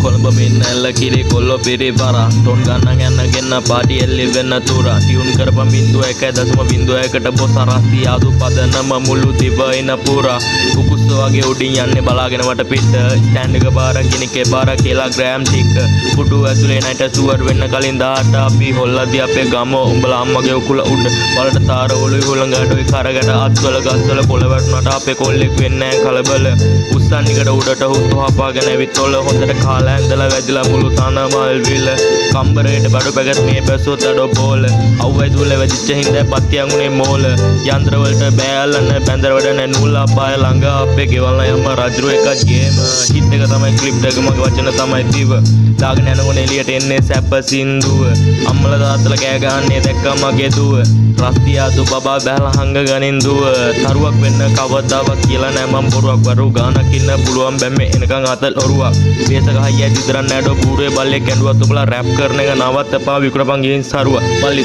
කොළඹ මෙන්න එල්ල කිරි කොල්ලෝ පිරිපරා ටොන් ගන්න යන්නගෙන පාටි එල්ලි වෙන්න තුරා ටියුන් කරපන් 1.1කට බොස රස්ති ආදු පදනම මුළු දිවයින පුරා කුකුස්ස වගේ උඩින් යන්නේ බලාගෙන වට පිට ස්ටෑන්ඩ් එක පාර කිනිකේ පාර කියලා ග්‍රෑම් ටික කුඩු ඇතුලේ නැට සුවර් වෙන්න කලින් 18 අපි හොල්ලදී අපේ ගම උඹලා අම්මගේ උකුල උඩ වලට තාර ඔළුයි හොලඟඩොයි කරකට අත්වල ගස්වල කොළ වැටුණාට අපේ කොල්ලෙක් වෙන්නේ නැහැ කලබල උස්සන්නිකට උඩට හුතු හපාගෙන ඇවිත් ඔල හොඳට කාලා ඇඳලා වැදිලා මුළු තන මල් විල කම්බරේට බඩු පැගත් මේ බැසොත් අඩෝ බෝල අවුවයි දුල වැදිච්ච හින්දා පත්තියන් උනේ මෝල යන්ත්‍ර වලට බෑල්ලන්න බැඳර වැඩ නූල අපාය ළඟ අපේ ගෙවල් යම රජරු එකක් ගේම හිට එක තමයි ක්ලිප් එක මගේ වචන තමයි දිව දාගෙන යනකොට එළියට එන්නේ සැප සින්දුව අම්මලා තාත්තලා කෑ ගහන්නේ දැක්කා මගේ දුව රස්තියා දු බබා බැලලා හංග ගනින් දුව තරුවක් වෙන්න කවදාවත් කියලා නෑ මම බොරුවක් වරු ගානක් ඉන්න පුළුවන් බැම්මේ එනකන් අතල් ඔරුවක් වේසක හයිය දිදරන් නෑඩෝ බූරුවේ බල්ලෙක් ඇඬුවත් ඔබලා රැප් කරන එක නවත්තපා විකුණපන් ගිහින් සරුව බල්ලි